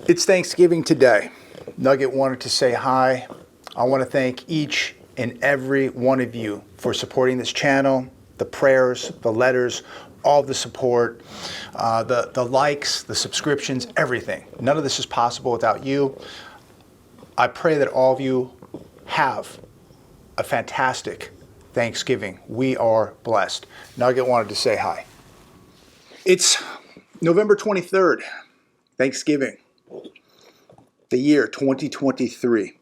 It's Thanksgiving today. Nugget wanted to say hi. I want to thank each and every one of you for supporting this channel, the prayers, the letters, all the support, the likes, the subscriptions, everything. None of this is possible without you. I pray that all of you have a fantastic Thanksgiving. We are blessed. Nugget wanted to say hi. It's November 23rd, Thanksgiving, the year 2023.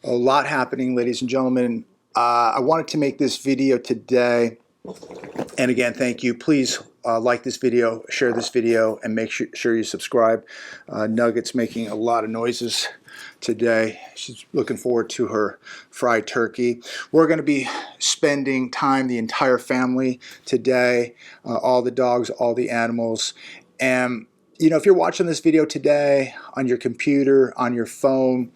A lot happening, ladies and gentlemen. I wanted to make this video today. And again, thank you. Please like this video, share this video, and make sure you subscribe. Nugget's making a lot of noises today. She's looking forward to her fried turkey. We're going to be spending time, the entire family today, all the dogs, all the animals. And, you know, if you're watching this video today on your computer, on your phone,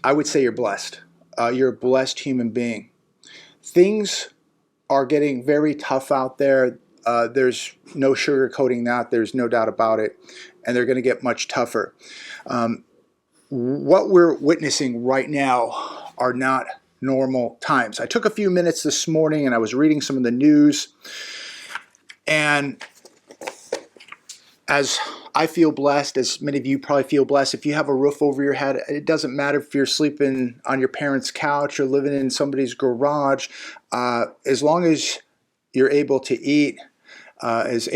I would say you're blessed. You're a blessed human being. Things are getting very tough out there. There's no sugarcoating that. There's no doubt about it. And they're going to get much tougher. What we're witnessing right now are not normal times. I took a few minutes this morning and I was reading some of the news. And as I feel blessed, as many of you probably feel blessed, if you have a roof over your head, it doesn't matter if you're sleeping on your parents' couch or living in somebody's garage, as long as you're able to eat, as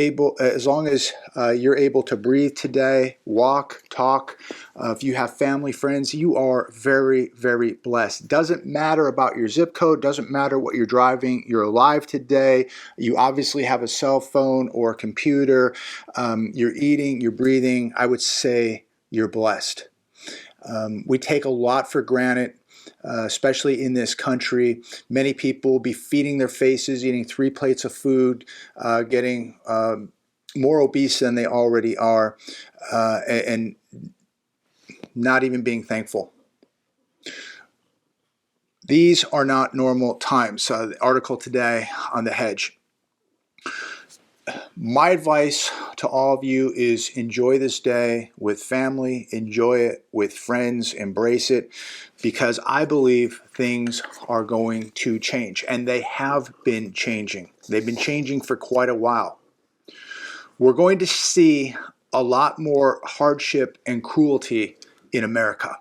long as you're able to breathe today, walk, talk, if you have family, friends, you are very, very blessed. Doesn't matter about your zip code, doesn't matter what you're driving, you're alive today. You obviously have a cell phone or a computer, you're eating, you're breathing. I would say you're blessed. We take a lot for granted. Especially in this country, many people will be feeding their faces, eating 3 plates of food, getting more obese than they already are, and not even being thankful. These are not normal times. The article today on The Hedge. My advice to all of you is enjoy this day with family, enjoy it with friends, embrace it, because I believe things are going to change, and they have been changing. They've been changing for quite a while. We're going to see a lot more hardship and cruelty in America.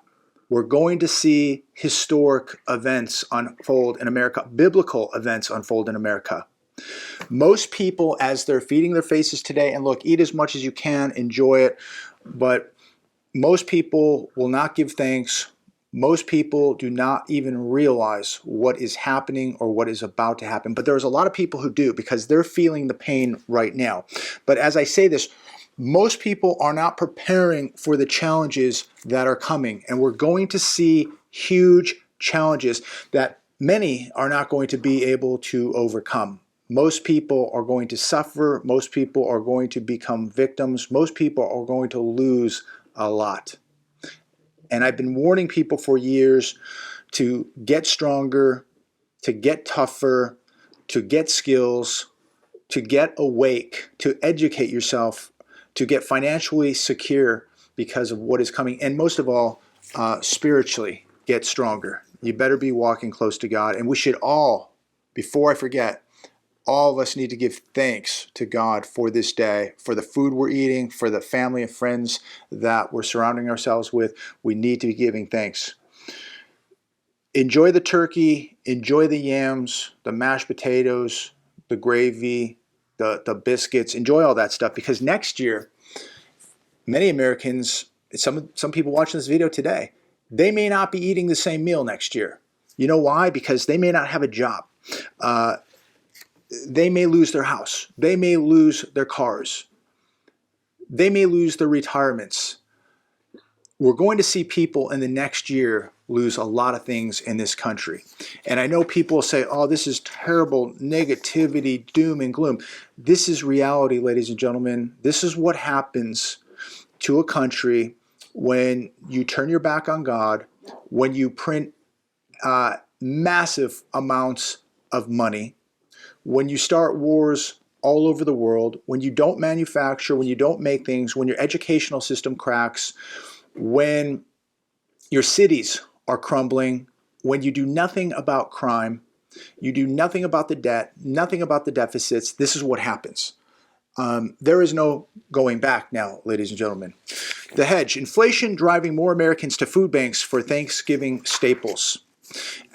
We're going to see historic events unfold in America, biblical events unfold in America. Most people, as they're feeding their faces today, and look, eat as much as you can, enjoy it, but most people will not give thanks. Most people do not even realize what is happening or what is about to happen. But there's a lot of people who do, because they're feeling the pain right now. But as I say this, most people are not preparing for the challenges that are coming. And we're going to see huge challenges that many are not going to be able to overcome. Most people are going to suffer. Most people are going to become victims. Most people are going to lose a lot. And I've been warning people for years to get stronger, to get tougher, to get skills, to get awake, to educate yourself, to get financially secure because of what is coming. And most of all, spiritually get stronger. You better be walking close to God. And we should all, before I forget, all of us need to give thanks to God for this day, for the food we're eating, for the family and friends that we're surrounding ourselves with. We need to be giving thanks. Enjoy the turkey, enjoy the yams, the mashed potatoes, the gravy, the biscuits. Enjoy all that stuff, because next year, many Americans, some people watching this video today, they may not be eating the same meal next year. You know why? Because they may not have a job. They may lose their house. They may lose their cars. They may lose their retirements. We're going to see people in the next year lose a lot of things in this country. And I know people say, oh, this is terrible, negativity, doom and gloom. This is reality, ladies and gentlemen. This is what happens to a country when you turn your back on God, when you print massive amounts of money, when you start wars all over the world, when you don't manufacture, when you don't make things, when your educational system cracks, when your cities are crumbling, when you do nothing about crime, you do nothing about the debt, nothing about the deficits, this is what happens. There is no going back now, ladies and gentlemen. The hedge, inflation driving more Americans to food banks for Thanksgiving staples.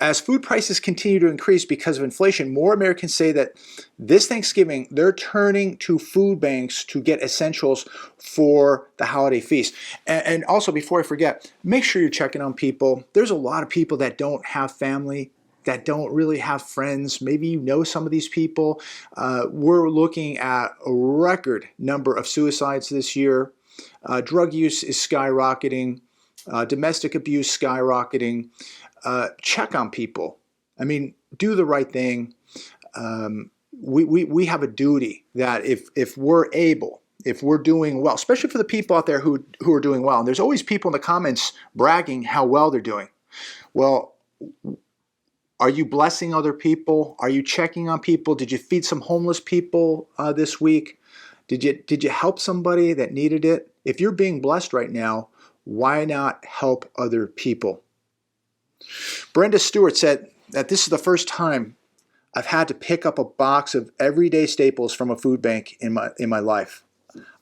As food prices continue to increase because of inflation, more Americans say that this Thanksgiving they're turning to food banks to get essentials for the holiday feast. And also, before I forget, make sure you're checking on people. There's a lot of people that don't have family, that don't really have friends. Maybe you know some of these people. We're looking at a record number of suicides this year. Drug use is skyrocketing. Domestic abuse skyrocketing. Check on people. I mean, do the right thing. We have a duty that if we're able, if we're doing well, especially for the people out there who are doing well, and there's always people in the comments bragging how well they're doing. Well, are you blessing other people? Are you checking on people? Did you feed some homeless people this week? Did you help somebody that needed it? If you're being blessed right now, why not help other people? Brenda Stewart said that this is the first time I've had to pick up a box of everyday staples from a food bank in my life.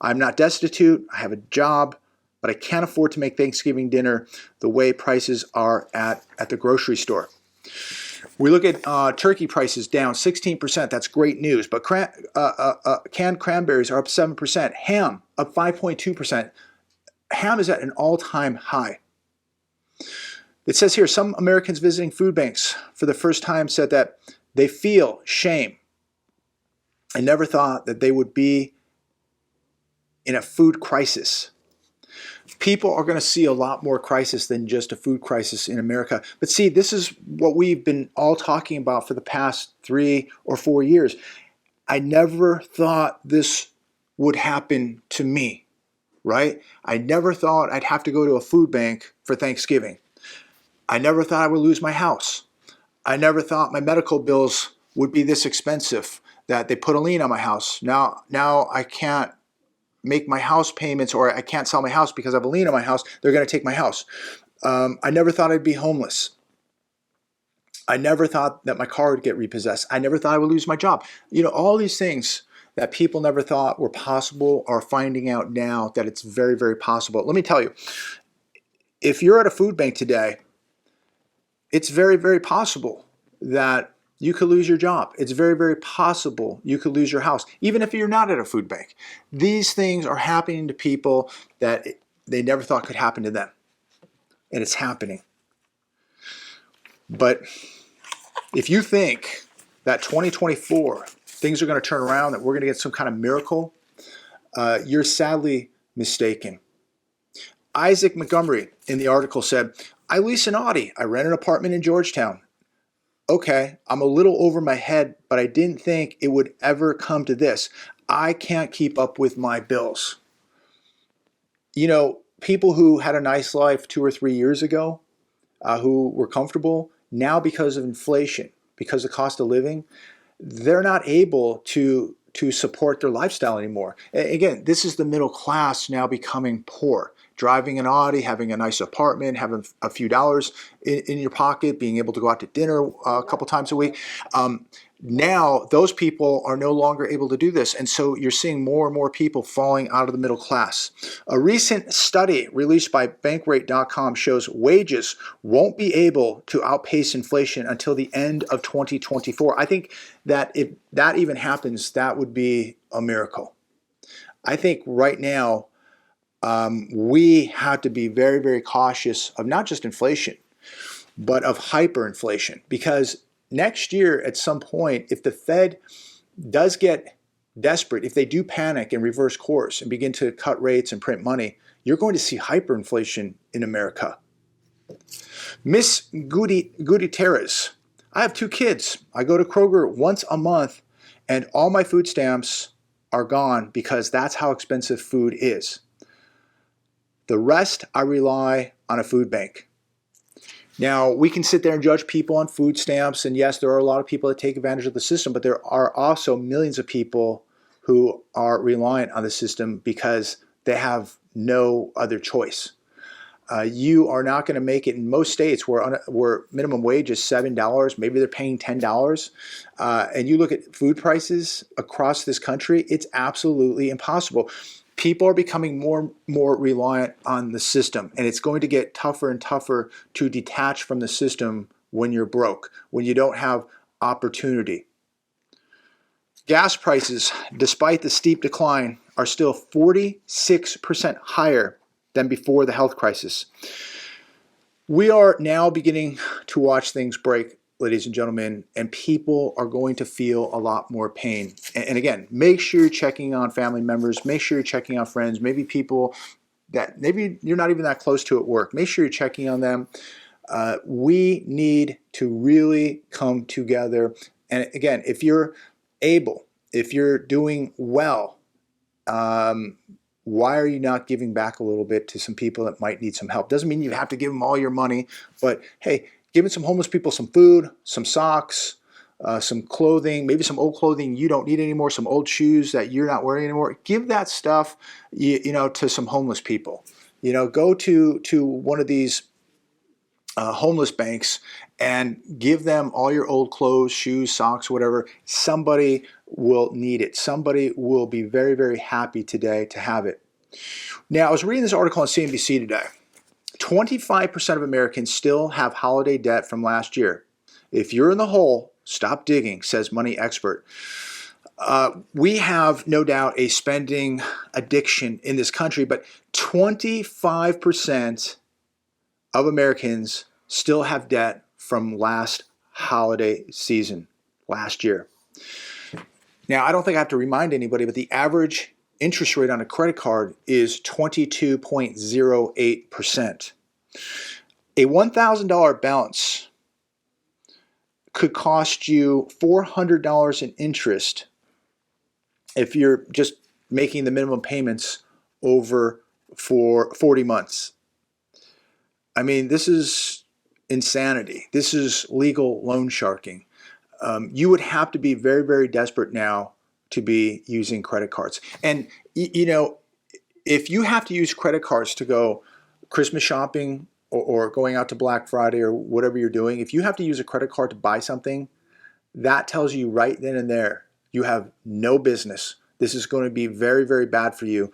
I'm not destitute, I have a job, but I can't afford to make Thanksgiving dinner the way prices are at the grocery store. We look at turkey prices down 16%. That's great news. But canned cranberries are up 7%. Ham up 5.2%. Ham is at an all-time high. It says here, some Americans visiting food banks for the first time said that they feel shame and never thought that they would be in a food crisis. People are going to see a lot more crisis than just a food crisis in America. But see, this is what we've been all talking about for the past 3 or 4 years. I never thought this would happen to me, right? I never thought I'd have to go to a food bank for Thanksgiving. I never thought I would lose my house. I never thought my medical bills would be this expensive, that they put a lien on my house. Now I can't make my house payments, or I can't sell my house because I have a lien on my house. They're going to take my house. I never thought I'd be homeless. I never thought that my car would get repossessed. I never thought I would lose my job. You know, all these things that people never thought were possible are finding out now that it's very, very possible. Let me tell you, if you're at a food bank today, it's very, very possible that you could lose your job. It's very, very possible you could lose your house, even if you're not at a food bank. These things are happening to people that they never thought could happen to them. And it's happening. But if you think that 2024, things are going to turn around, that we're going to get some kind of miracle, you're sadly mistaken. Isaac Montgomery in the article said, I lease an Audi. I rent an apartment in Georgetown. Okay, I'm a little over my head, but I didn't think it would ever come to this. I can't keep up with my bills. You know, people who had a nice life 2 or 3 years ago, who were comfortable, now because of inflation, because of cost of living, they're not able to support their lifestyle anymore. Again, this is the middle class now becoming poor. Driving an Audi, having a nice apartment, having a few dollars in your pocket, being able to go out to dinner a couple times a week. Now, those people are no longer able to do this. And so you're seeing more and more people falling out of the middle class. A recent study released by Bankrate.com shows wages won't be able to outpace inflation until the end of 2024. I think that if that even happens, that would be a miracle. I think right now, we have to be very, very cautious of not just inflation, but of hyperinflation. Because next year, at some point, if the Fed does get desperate, if they do panic and reverse course and begin to cut rates and print money, you're going to see hyperinflation in America. Miss Gutierrez, I have 2 kids. I go to Kroger once a month, and all my food stamps are gone because that's how expensive food is. The rest, I rely on a food bank. Now, we can sit there and judge people on food stamps, and yes, there are a lot of people that take advantage of the system, but there are also millions of people who are reliant on the system because they have no other choice. You are not going to make it in most states where minimum wage is $7. Maybe they're paying $10. And you look at food prices across this country, it's absolutely impossible. People are becoming more reliant on the system, and it's going to get tougher and tougher to detach from the system when you're broke, when you don't have opportunity. Gas prices, despite the steep decline, are still 46% higher than before the health crisis. We are now beginning to watch things break, ladies and gentlemen, and people are going to feel a lot more pain. And again, make sure you're checking on family members, make sure you're checking on friends, maybe people that maybe you're not even that close to at work. Make sure you're checking on them. We need to really come together. And again, if you're able, if you're doing well, why are you not giving back a little bit to some people that might need some help? Doesn't mean you have to give them all your money, but hey, giving some homeless people some food, some socks, some clothing, maybe some old clothing you don't need anymore, some old shoes that you're not wearing anymore. Give that stuff, to some homeless people. Go to one of these homeless banks and give them all your old clothes, shoes, socks, whatever. Somebody will need it. Somebody will be very, very happy today to have it. Now, I was reading this article on CNBC today. 25% of Americans still have holiday debt from last year. If you're in the hole, stop digging, says money expert. We have no doubt a spending addiction in this country, but 25% of Americans still have debt from last holiday season, last year. Now, I don't think I have to remind anybody, but the average interest rate on a credit card is 22.08%. A $1,000 balance could cost you $400 in interest if you're just making the minimum payments over for 40 months. I mean, this is insanity. This is legal loan sharking. You would have to be very, very desperate now to be using credit cards. And, if you have to use credit cards to go Christmas shopping or going out to Black Friday or whatever you're doing, if you have to use a credit card to buy something, that tells you right then and there you have no business. This is going to be very, very bad for you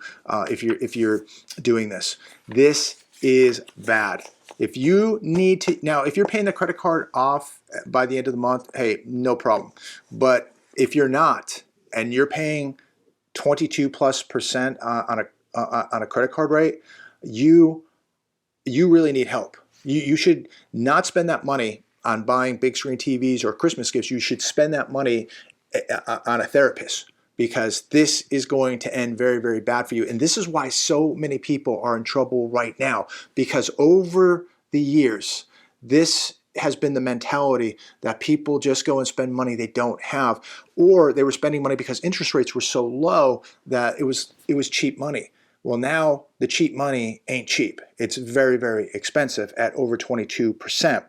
if you're doing this. This is bad. If you need to, now if you're paying the credit card off by the end of the month, hey, no problem. But if you're not, and you're paying 22+% on a credit card rate, you really need help. You should not spend that money on buying big screen TVs or Christmas gifts. You should spend that money on a therapist, because this is going to end very, very bad for you. And this is why so many people are in trouble right now, because over the years, this has been the mentality that people just go and spend money they don't have, or they were spending money because interest rates were so low that it was cheap money. Well, now the cheap money ain't cheap. It's very, very expensive at over 22%.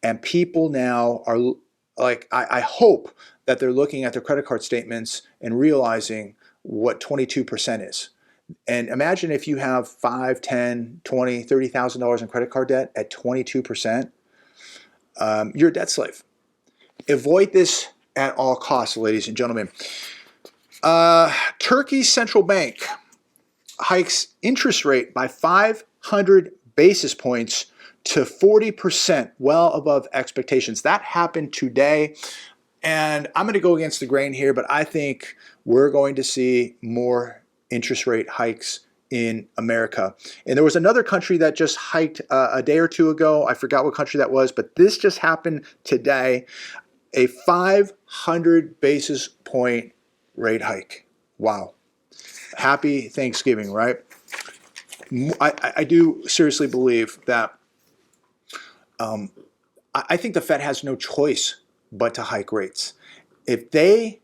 And people now are like, I hope that they're looking at their credit card statements and realizing what 22% is. And imagine if you have $5, $10, $20, $30,000 in credit card debt at 22%, you're a debt slave. Avoid this at all costs, ladies and gentlemen. Turkey's central bank hikes interest rate by 500 basis points to 40%, well above expectations. That happened today. And I'm going to go against the grain here, but I think we're going to see more interest rate hikes in America. And there was another country that just hiked a day or two ago. I forgot what country that was, but this just happened today. A 500 basis point rate hike. Wow. Happy Thanksgiving, right? I do seriously believe that I think the Fed has no choice but to hike rates. If they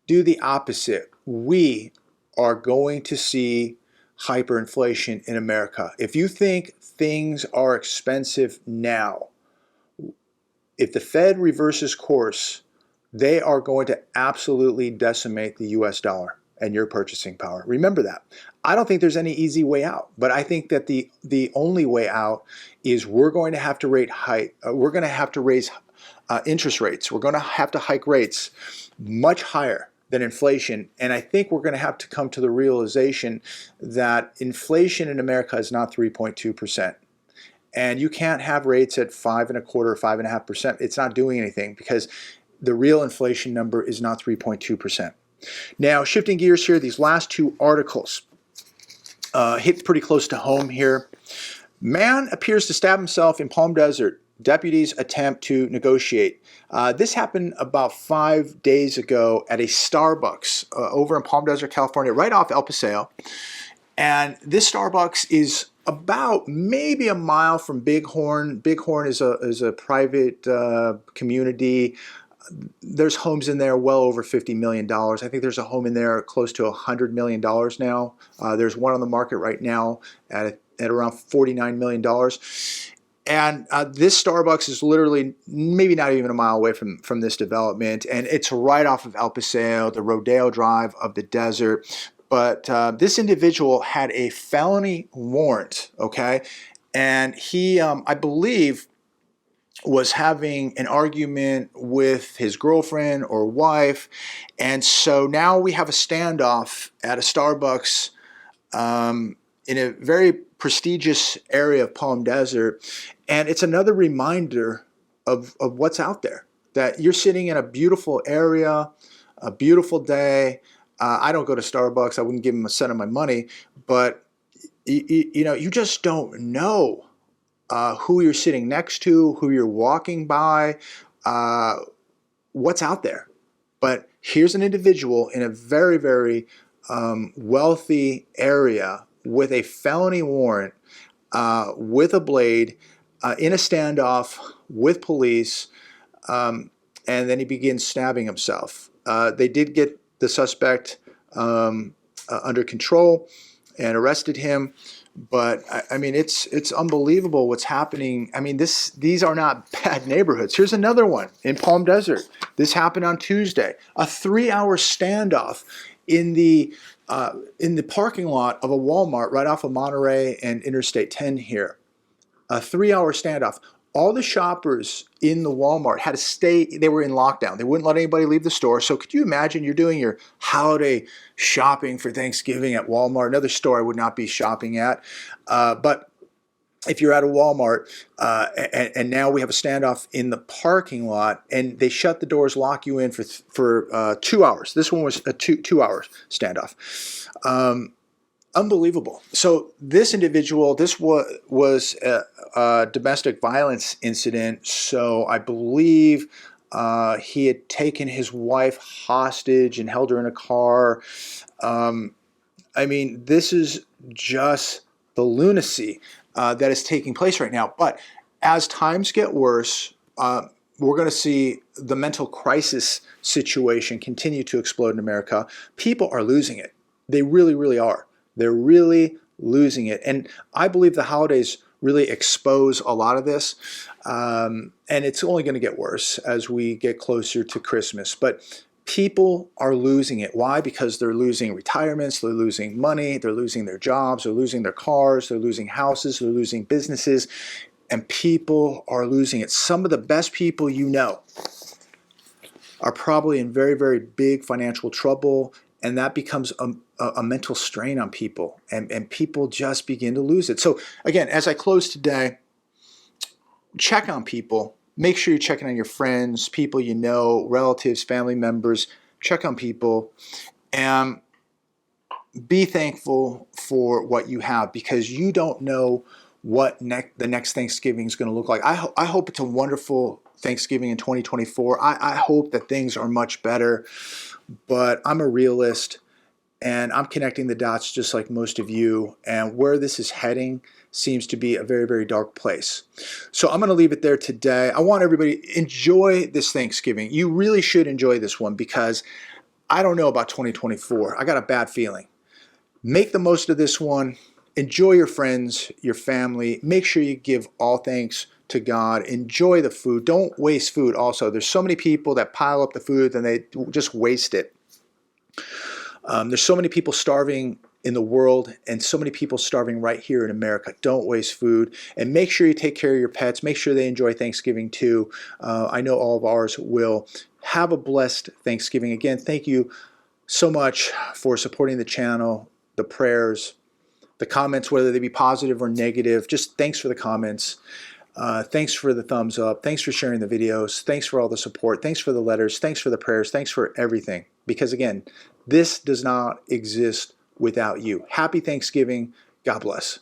do the opposite, we are going to see hyperinflation in America. If you think things are expensive now, if the Fed reverses course, they are going to absolutely decimate the US dollar. and your purchasing power. Remember that. I don't think there's any easy way out, but I think that the only way out is we're going to have to we're going to have to raise interest rates. We're going to have to hike rates much higher than inflation. And I think we're going to have to come to the realization that inflation in America is not 3.2%. And you can't have rates at 5.25% or 5.5%. It's not doing anything because the real inflation number is not 3.2%. Now, shifting gears here, these last two articles hit pretty close to home here. Man appears to stab himself in Palm Desert. Deputies attempt to negotiate. This happened about 5 days ago at a Starbucks over in Palm Desert, California, right off El Paseo. And this Starbucks is about maybe a mile from Bighorn. Bighorn is a private community. There's homes in there well over $50 million. I think there's a home in there close to $100 million now. There's one on the market right now at around $49 million. And this Starbucks is literally maybe not even a mile away from this development. And it's right off of El Paseo, the Rodeo Drive of the desert. But this individual had a felony warrant, okay? And he, I believe, was having an argument with his girlfriend or wife. And so now we have a standoff at a Starbucks in a very prestigious area of Palm Desert. And it's another reminder of what's out there, that you're sitting in a beautiful area, a beautiful day. I don't go to Starbucks. I wouldn't give them a cent of my money, but you know, you just don't know who you're sitting next to, who you're walking by, what's out there. But here's an individual in a very, very wealthy area with a felony warrant, with a blade, in a standoff with police, and then he begins stabbing himself. They did get the suspect under control and arrested him. But I mean, it's unbelievable what's happening. I mean, these are not bad neighborhoods. Here's another one in Palm Desert. This happened on Tuesday. A 3-hour standoff in the parking lot of a Walmart right off of Monterey and Interstate 10 here. A 3-hour standoff. All the shoppers in the Walmart had to stay. They were in lockdown. They wouldn't let anybody leave the store. So could you imagine you're doing your holiday shopping for Thanksgiving at Walmart, another store I would not be shopping at. But if you're at a Walmart and now we have a standoff in the parking lot and they shut the doors, lock you in for 2 hours. This one was a two-hour standoff. Unbelievable. So this individual, this was a domestic violence incident. So I believe he had taken his wife hostage and held her in a car. I mean, this is just the lunacy that is taking place right now. But as times get worse, we're going to see the mental crisis situation continue to explode in America. People are losing it. They really, really are. They're really losing it. And I believe the holidays really expose a lot of this. And it's only going to get worse as we get closer to Christmas. But people are losing it. Why? Because they're losing retirements, they're losing money, they're losing their jobs, they're losing their cars, they're losing houses, they're losing businesses. And people are losing it. Some of the best people you know are probably in very, very big financial trouble. And that becomes a mental strain on people, and people just begin to lose it. So again, as I close today, check on people. Make sure you're checking on your friends, people you know, relatives, family members. Check on people and be thankful for what you have, because you don't know what the next Thanksgiving is going to look like. I hope it's a wonderful Thanksgiving in 2024. I hope that things are much better. But I'm a realist, and I'm connecting the dots just like most of you. And where this is heading seems to be a very, very dark place. So I'm going to leave it there today. I want everybody to enjoy this Thanksgiving. You really should enjoy this one, because I don't know about 2024. I got a bad feeling. Make the most of this one. Enjoy your friends, your family. Make sure you give all thanks to God. Enjoy the food. Don't waste food also. There's so many people that pile up the food and they just waste it. There's so many people starving in the world and so many people starving right here in America. Don't waste food, and make sure you take care of your pets. Make sure they enjoy Thanksgiving too. I know all of ours will. Have a blessed Thanksgiving. Again, thank you so much for supporting the channel, the prayers, the comments, whether they be positive or negative. Just thanks for the comments. Thanks for the thumbs up. Thanks for sharing the videos. Thanks for all the support. Thanks for the letters. Thanks for the prayers. Thanks for everything. Because again, this does not exist without you. Happy Thanksgiving. God bless.